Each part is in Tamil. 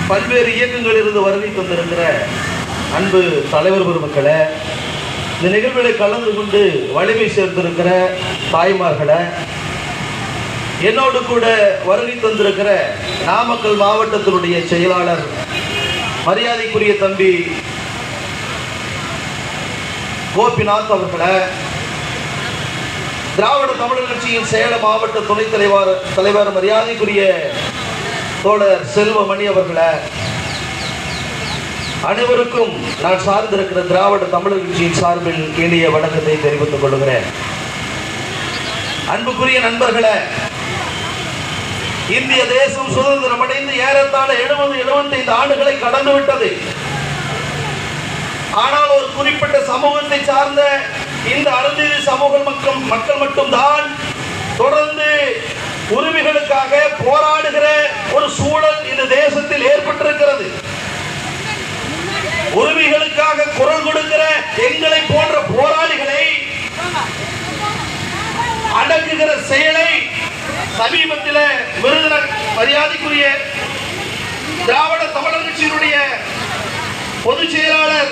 பல்வேறு இயக்கங்களில் இருந்து வருகை தந்திருக்கிற அன்பு தலைவர் பெருமக்களை, இந்த நிகழ்வில் கலந்து கொண்டு வலிமை சேர்ந்திருக்கிற தாய்மார்களை, என்னோடு கூட வருகை தந்திருக்கிற நாமக்கல் மாவட்டத்தினுடைய செயலாளர் மரியாதைக்குரிய தம்பி கோபிநாத் அவர்களை, திராவிட தமிழர் கட்சியின் சேலம் மாவட்ட துணைத் தலைவர் மரியாதைக்குரிய தோழர் செல்வமணி அவர்களை, அனைவருக்கும் நான் சார்ந்திருக்கிற திராவிட தமிழர் கட்சியின் சார்பில் இனிய வணக்கத்தை தெரிவித்துக் கொள்கிறேன். அன்புக்குரிய நண்பர்களே, இந்திய தேசம் சுதந்திரம் அடைந்து ஏறத்தாழ 70-75 ஆண்டுகளை கடந்து விட்டது. ஆனால் ஒரு குறிப்பிட்ட சமூகத்தை சார்ந்த இந்த அருந்ததி சமூக மக்கள் மட்டும்தான் தொடர்ந்து உரிமைகளுக்காக போராடுகிற ஒரு சூழல் இந்த தேசத்தில் ஏற்பட்டிருக்கிறது. உரிமைகளுக்காக குரல் கொடுக்கிற எங்களை போன்ற போராளிகளை அடக்குகிற செயலை சமீபத்தில் விருதுநகர் மரியாதைக்குரிய திராவிட தமிழர் கட்சியினுடைய பொதுச் செயலாளர்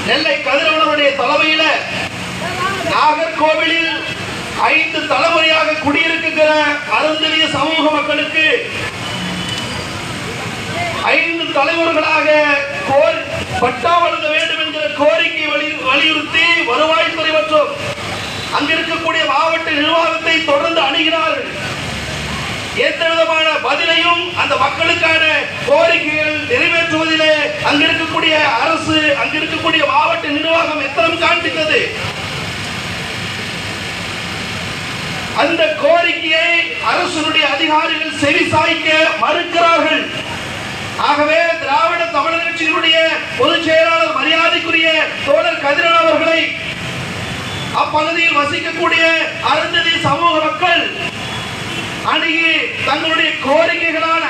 நெல்லை கதிரவனுடைய தலைமையில நாகர்கோவிலில் 5 தலைமுறையாக குடியிருக்கிற அருந்ததிய சமூக மக்களுக்கு 5 தலைவர்களாக பட்டா வழங்க வேண்டும் என்கிற கோரிக்கை வலியுறுத்தி வருவாய்த்துறை மற்றும் அங்கிருக்கக்கூடிய மாவட்ட நிர்வாகத்தை தொடர்ந்து அணுகினார்கள். எந்த விதமான பதிலையும் அந்த மக்களுக்கான கோரிக்கைகள் நிறைவேற்றுவதிலே அங்கிருக்கக்கூடிய அரசு, அங்கிருக்கக்கூடிய மாவட்ட நிர்வாகம் எத்தனம் காண்பித்தது. அந்த கோரிக்கையை அரசுடைய அதிகாரிகள் செவிசாய்க்க மறுக்கிறார்கள். ஆகவே திராவிட தமிழர் கட்சியினுடைய பொதுச் செயலாளர் மரியாதைக்குரிய தோழர் கதிரவன் அவர்களை, அப்பகுதியில் வசிக்கக்கூடிய அருந்ததி சமூக மக்கள் அணுகி தங்களுடைய கோரிக்கைகளான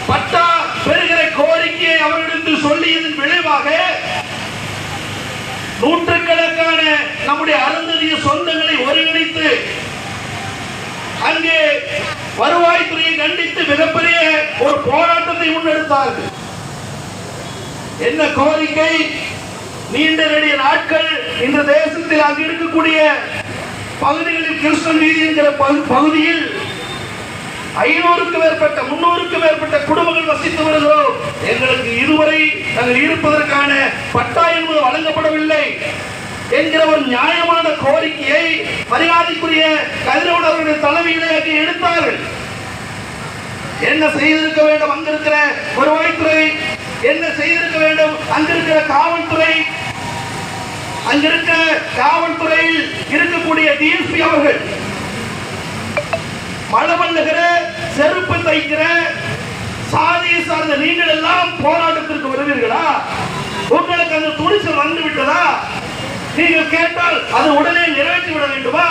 பட்டா பெறுகிற கோரிக்கையை அவர்களிடத்தில் சொல்லியதன் விளைவாக நூற்றுக்கணக்கான நம்முடைய அருந்ததிய சொந்தங்களை ஒருங்கிணைத்து அங்கே வருவாய்த்துறையை கண்டித்து மிகப்பெரிய ஒரு போராட்டத்தை முன்னெடுத்தார்கள். என்ன கோரிக்கை? நீண்ட நெடிய நாட்கள் இந்த தேசத்தில் அங்கு இருக்கக்கூடிய பகுதிகளில் கிருஷ்ணன் வீதி என்கிற பகுதியில் 500க்கும் மேற்பட்ட 300க்கும் மேற்பட்ட குடும்பங்கள் வசித்து வருகிறோம். எங்களுக்கு இதுவரை நாங்கள் இருப்பதற்கான பட்டா என்பது வழங்கப்படவில்லை என்கிற ஒரு நியாயமான கோரிக்கையை மரியாதைக்குரிய கதிரவன் அவர்களுடைய தலைமையிலே எடுத்தார்கள். என்ன செய்திருக்க வேண்டும் அங்கிருக்கிற வருவாய்த்துறை, என்ன செய்திருக்க வேண்டும் அங்கிருக்கிற காவல்துறை, அங்கிருக்கிற காவல்துறையில் இருக்கக்கூடிய டிஎஸ்பி அவர்கள் மழவல்லுகிற, செருப்பு தைக்கிற சாதியை சார்ந்த நீங்கள் எல்லாம் போராட்டத்திற்கு வருவீர்களா? உங்களுக்கு அந்த துணிச்சல் வந்து விட்டதா? நீங்கள் கேட்டால் அது உடனே நிறைவேற்றி விட வேண்டுமா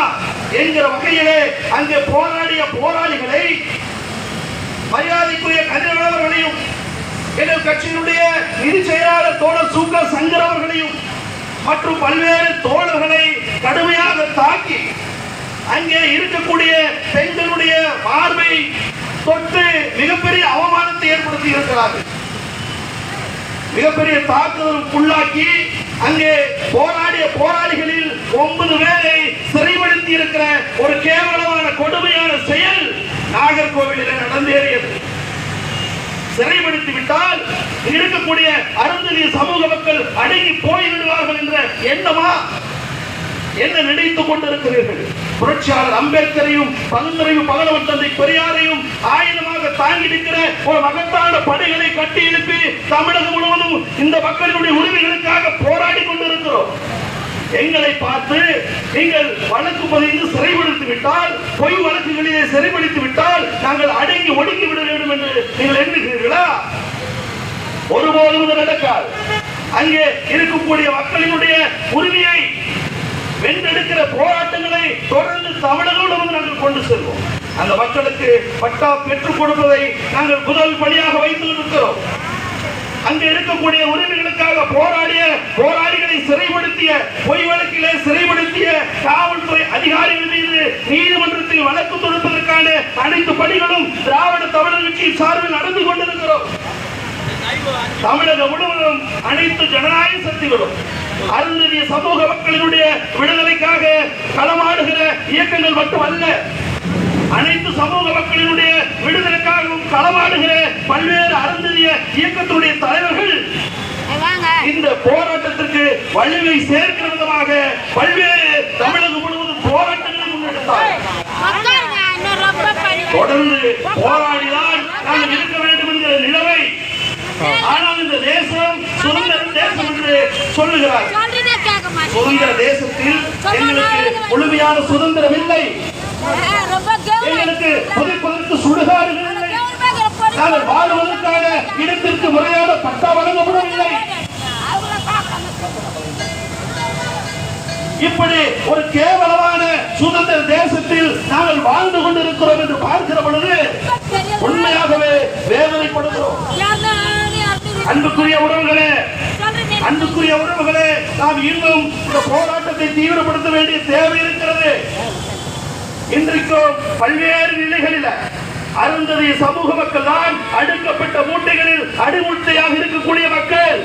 என்கிற வகையிலே அங்கே போராடிய போராளிகளை மரியாதைக்குரிய கதிரவன் அவர்களையும் எங்கள் கட்சியினுடைய நிதி செயலாளர் தோழர் சு.க. சங்கர் அவர்களையும் மற்றும் பல்வேறு தோழர்களை கடுமையாக தாக்கி அங்கே இருக்கக்கூடிய பெண்களுடைய பார்வை தொட்டு மிகப்பெரிய அவமானத்தை ஏற்படுத்தி இருக்கிறார்கள். மிகப்பெரிய தாக்குதலுக்குள்ளாக்கி அங்கே போராடிய போராளிகளில் 9 பேரை சிறைப்படுத்தி இருக்கிற ஒரு கேவலமான கொடுமையான செயல் நாகர்கோவிலில் நடந்தேறியது. சிறைப்படுத்தி விட்டால் இருக்கக்கூடிய அருந்ததிய சமூக மக்கள் அடங்கி போய்விடுவார்கள் என்ற எண்ணமா என்ன நினைத்துக் கொண்டிருக்கிறீர்கள்? புரட்சியாளர் அம்பேத்கரையும் பகுத்தறிவு பகலவன் தந்தை பெரியாரையும் ஆயுதமாக தாங்கி நிற்கிற ஒரு மகத்தான படைகளை கட்டி எழுப்பி தமிழகம் முழுவதும் இந்த மக்களுடைய உரிமைகளுக்காக போராடி கொண்டிருக்கிறோம். எங்களை பார்த்து நீங்கள் வழக்கு பதிந்து சிறைப்படுத்தி விட்டால், பொய் வழக்குகளிலே சிறைப்படுத்தி விட்டால் நாங்கள் அடங்கி ஒடுங்கி விட வேண்டும் என்று நீங்கள் எண்ணுகிறீர்களா? ஒருபோதும் நடக்காது. அங்கே இருக்கக்கூடிய மக்களினுடைய உரிமையை வென்றெடுக்கிற போராட்டங்களை தொடர்ந்து தமிழகோடு நாங்கள் கொண்டு செல்வோம். அந்த மக்களுக்கு பட்டா பெற்றுக் கொடுப்பதை நாங்கள் முதல் பணியாக வைத்து இருக்கிறோம். அங்கே இருக்கக்கூடிய உரிமைகளுக்காக போராடிய போராளிகளை சிறைப்படுத்திய, பொய் வழக்கிலே சிறைப்படுத்திய காவல்துறை அதிகாரிகள் மீது நீதிமன்றத்தில் வழக்கு தொடுப்பதற்கான அனைத்து பணிகளும் திராவிட தமிழர் கட்சியின் சார்பில் நடந்து கொண்டிருக்கிறோம். தமிழகம் முழுவதும் அனைத்து ஜனநாயக சக்திகளும் அருந்ததிய சமூக மக்களினுடைய விடுதலைக்காக களமாடுகிற இயக்கங்கள் மட்டுமல்ல, அனைத்து சமூக மக்களினுடைய விடுதலைக்காகவும் களமாடுகிற பல்வேறு அருந்ததிய இயக்கத்தினுடைய தலைவர்கள் இந்த போராட்டத்திற்கு வலிமை சேர்க்கிற விதமாக பல்வேறு தமிழகம் முழுவதும் போராட்டங்களை முன்னெடுத்தார். தொடர்ந்து போராடிதான் நாங்கள் இருக்க வேண்டும் என்கிற நிலைமை. ஆனால் இந்த தேசம் சுதந்திர தேசம் என்று சொல்லுகிறார். சுதந்திர தேசத்தில் எங்களுக்கு முழுமையான சுதந்திரம் இல்லை, எங்களுக்கு புதைப்பதற்கு சுடுகாடுகள் இல்லை, நாங்கள் வாழ்வதற்கான இடத்திற்கு முறையான பட்டா வழங்கப்படவில்லை. இப்படி ஒரு கேவலமான சுதந்திர தேசத்தில் நாங்கள் வாழ்ந்து கொண்டிருக்கிறோம் என்று பார்க்கிற பொழுது உண்மையாகவே வேதனைப்படுகிறோம். அன்புக்குரிய உறவுகளே, நாம் இன்னும் இந்த போராட்டத்தை தீவிரப்படுத்த வேண்டிய தேவை இருக்கிறது. இன்றைக்கும் பல்வேறு நிலைகளில் அருந்ததிய சமூக மக்கள் தான் அடுக்கப்பட்ட மூட்டைகளில் அடிமுட்டையாக இருக்கக்கூடிய மக்கள்,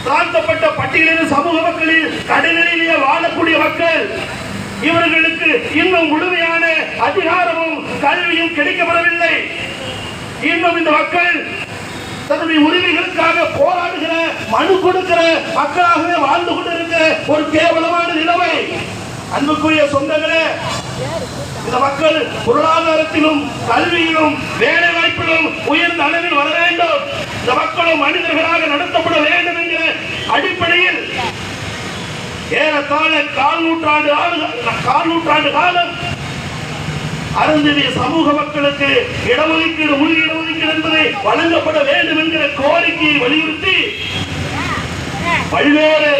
தாழ்த்தப்பட்ட பட்டியலின் சமூக மக்களில் கடைநிலையிலேயே வாழக்கூடிய மக்கள். இவர்களுக்கு இன்னும் முழுமையான அதிகாரமும் கல்வியும் கிடைக்கப்படவில்லை. இன்னும் இந்த மக்கள் தன்னுடைய உரிமைகளுக்காக போராடுகிற, மனு கொடுக்கிற மக்களாகவே வாழ்ந்து கொண்டிருக்கிற ஒரு கேவலமான நிலைமை. அன்புக்குரிய சொந்தங்களே, இந்த மக்கள் பொருளாதாரத்திலும் கல்வியிலும் வேலை வாய்ப்பிலும் உயர்ந்த அளவில் வர வேண்டும், இந்த மக்களும் மனிதர்களாக நடத்தப்பட வேண்டும் என்கிற அடிப்படையில் ஏறத்தாழ கால் நூற்றாண்டு காலம் அருந்ததிய சமூக மக்களுக்கு இடஒதுக்கீடு, உள் இடஒதுக்கீடு என்பதை வழங்கப்பட வேண்டும் என்கிற கோரிக்கையை வலியுறுத்தி பல்வேறு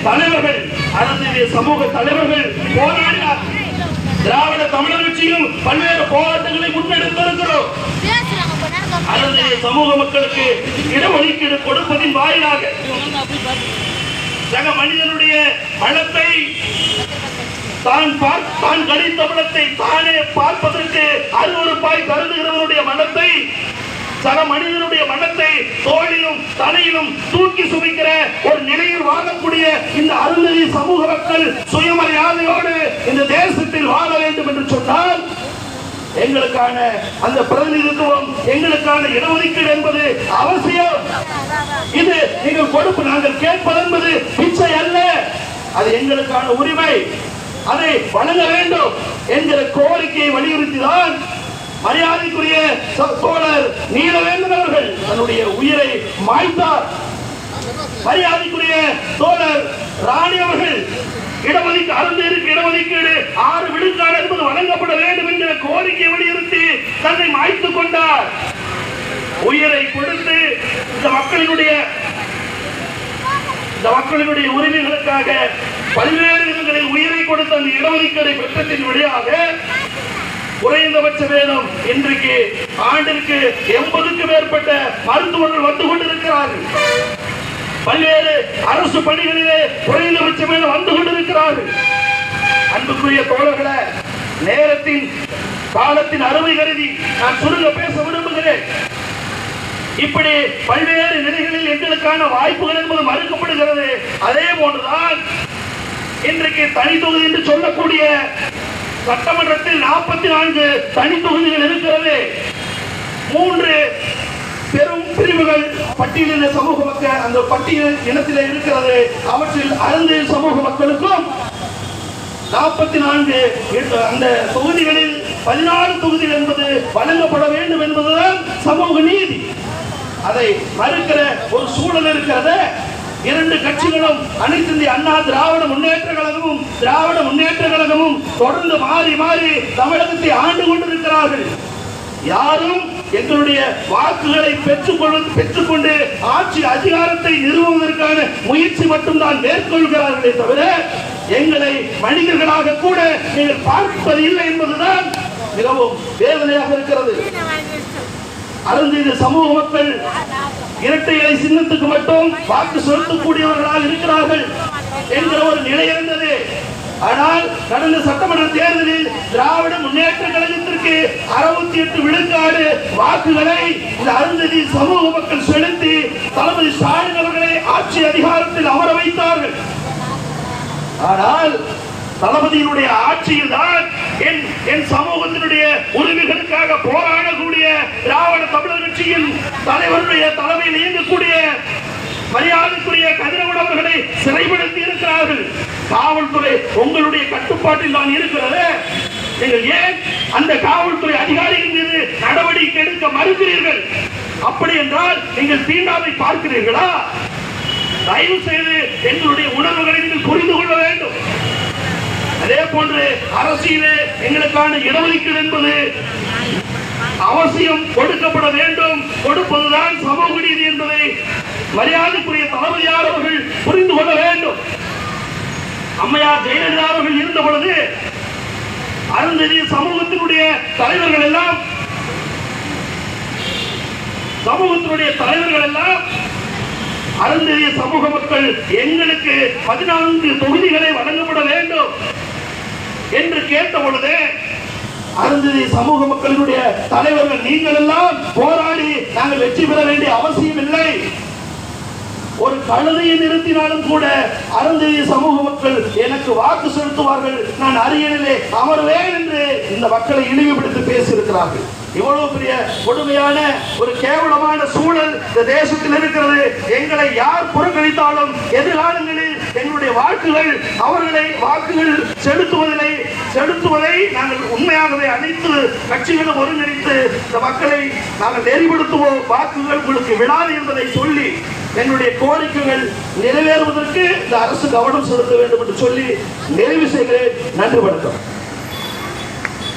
தலைவர்கள், அருந்ததிய சமூக தலைவர்கள் போராடினார். திராவிட தமிழர் கட்சியும் பல்வேறு போராட்டங்களை முன்னெடுத்திருக்கிறோம். அருந்ததிய சமூக மக்களுக்கு இடஒதுக்கீடு கொடுப்பதின் வாயிலாக சக மனிதனுடைய வளத்தை, தான் கடித்த வளத்தை தானே பார்ப்பதற்கு அருவருப்பாய் கருதுகிறவருடைய மனத்தை, சக மனிதனுடைய மனத்தை தோளிலும் தலையிலும் தூக்கி சுமிக்கிற ஒரு நிலையில் வாழக்கூடிய இந்த அருந்ததிய சமூக மக்கள் சுயமரியாதையோடு இந்த தேசத்தில் வாழ வேண்டும் என்று சொன்னால் எங்களுக்கான அந்த பிரதிநிதித்துவம், எங்களுக்கான இடஒதுக்கீடு என்பது அவசியம். இது நீங்கள் கொடுப்பு, நாங்கள் கேட்பது என்பது பிச்சை அல்ல, அது எங்களுக்கான உரிமை, அதை வழங்க வேண்டும் என்கிற கோரிக்கையை வலியுறுத்திதான் மரியாதைக்குரிய தோழர் நீலவேந்தன் அவர்கள் தன்னுடைய உயிரை மாய்த்தார். மரியாதைக்குரிய தோழர் ராணி அவர்கள் இடஒதுக்கீடு 6 விழுக்காடு என்பது வழங்கப்பட வேண்டும் என்கிற கோரிக்கையை வலியுறுத்தி தன்னை மாய்த்துக் கொண்டார். உயிரை கொடுத்து இந்த மக்களினுடைய உரிமைகளுக்காக பல்வேறு விதங்களில் உயிரை கொடுத்த அந்த இடஒதுக்கீடை பெற்றத்தின் வழியாக குறைந்தபட்ச வேதம் இன்றைக்கு ஆண்டிற்கு 80க்கும் மேற்பட்ட மருத்துவர்கள் வந்து கொண்டிருக்கிறார்கள். பல்வேறு அரசு பணிகளிலே குறைந்தபட்ச வேதம் வந்து கொண்டிருக்கிறார்கள். அன்புக்குரிய தோழர்களே, நேரத்தின் காலத்தின் அருமை கருதி நான் சுருங்க பேச விரும்புகிறேன். இப்படி பல்வேறு நிலைகளில் எங்களுக்கான வாய்ப்புகள் என்பது மறுக்கப்படுகிறது. அதே போன்றுதான் இன்றைக்கு தனி தொகுதி என்று சொல்லக்கூடிய சட்டமன்றத்தில் 44 தனி தொகுதிகள் இருக்கிறது. 3 பெரும் பிரிவுகள் பட்டியலின சமூக மக்கள் அந்த பட்டியல் இனத்தில் இருக்கிறது. அவற்றில் அருந்ததிய சமூக மக்களுக்கும் 44 அந்த தொகுதிகளில் 14 தொகுதிகள் என்பது வழங்கப்பட வேண்டும் என்பதுதான் சமூக நீதி. அதை மறுக்கிற ஒரு சூழல் இருக்கிறது. 2 கட்சிகளும் அனைத்து இந்திய அண்ணா திராவிட முன்னேற்ற கழகமும் தொடர்ந்து மாறி மாறி தமிழகத்தை ஆண்டு கொண்டிருக்கிறார்கள். யாரும் எங்களுடைய வாக்குகளை பெற்றுக்கொண்டு ஆட்சி அதிகாரத்தை நிறுவுவதற்கான முயற்சி மட்டும்தான் மேற்கொள்கிறார்களே தவிர எங்களை மனிதர்களாக கூட நீங்கள் பார்ப்பது இல்லை என்பதுதான் மிகவும் வேதனையாக இருக்கிறது. அருந்ததிய சமூக மக்கள் இரட்டை இலை சின்னத்துக்கு மட்டும் வாக்கு செலுத்தக்கூடியவர்களாக இருக்கிறார்கள் என்கிற ஒரு நிலை இருந்தது. ஆனால் கடந்த சட்டமன்ற தேர்தலில் திராவிட முன்னேற்ற கழகத்திற்கு 68 விழுக்காடு வாக்குகளை இந்த அருந்ததிய சமூக மக்கள் செலுத்தி தளபதி ஸ்டாலின் அவர்களை ஆட்சி அதிகாரத்தில் அமர வைத்தார்கள். ஆனால் தளபதியினுடைய ஆட்சியில் தான் என் சமூகத்தினுடைய உரிமைகளுக்காக போராடக்கூடிய திராவிட தமிழர் கட்சியின் தலைவருடைய தலைமையில் இயங்கக்கூடிய மரியாதைக்குரிய கதிரவன் அவர்களை சிறைப்படுத்தி இருக்கிறார்கள். காவல்துறை உங்களுடைய கட்டுப்பாட்டில் தான் இருக்கிறது. நீங்கள் ஏன் அந்த காவல்துறை அதிகாரிகள் மீது நடவடிக்கை எடுக்க மறுக்கிறீர்கள்? அப்படி என்றால் நீங்கள் தீண்டாமை பார்க்கிறீர்களா? தயவு செய்து எங்களுடைய உணர்வுகளை நீங்கள் புரிந்து கொள்ள வேண்டும். அதே போன்று அரசியலே எங்களுக்கான இடஒதுக்கீடு என்பது அவசியம் கொடுக்கப்பட வேண்டும். கொடுப்பதுதான் சமூக நீதி என்பதை மரியாதைக்குரிய தளபதியார் அவர்கள் புரிந்து கொள்ள வேண்டும். அம்மையார் ஜெயலலிதா அவர்கள் இருந்த பொழுது அருந்ததிய சமூகத்தினுடைய தலைவர்கள் எல்லாம் அருந்ததிய சமூக மக்கள் எங்களுக்கு 14 தொகுதிகளை வழங்கப்பட வேண்டும் என்று கேட்ட பொழுது அருந்ததிய சமூக மக்களினுடைய தலைவர்கள் நீங்கள் எல்லாம் போராடி நாங்கள் வெற்றி பெற வேண்டிய அவசியம் இல்லை. ஒரு கழுதையை நிறுத்தினாலும் கூட அருந்ததிய சமூக மக்கள் எனக்கு வாக்கு செலுத்துவார்கள், நான் அரியணையிலே அமர்வேன் என்று இந்த மக்களை இழிவுபடுத்தி பேசியிருக்கிறார்கள். இவ்வளவு பெரிய கொடுமையான ஒரு கேவலமான சூழல் இந்த தேசத்தில் இருக்கிறது. எங்களை யார் புறக்கணித்தாலும் எதிர்காலங்களில் எங்களுடைய வாக்குகள் அவர்களை வாக்குகள் செலுத்துவதை நாங்கள் உண்மையாகவே அனைத்து கட்சிகளும் ஒருங்கிணைத்து இந்த மக்களை நாங்கள் நெறிப்படுத்துவோம். வாக்குகள் உங்களுக்கு விடாது என்பதை சொல்லி எங்களுடைய கோரிக்கைகள் நிறைவேறுவதற்கு இந்த அரசு கவனம் செலுத்த வேண்டும் என்று சொல்லி நிறைவு செய்கிறேன். நன்றி, வணக்கம்.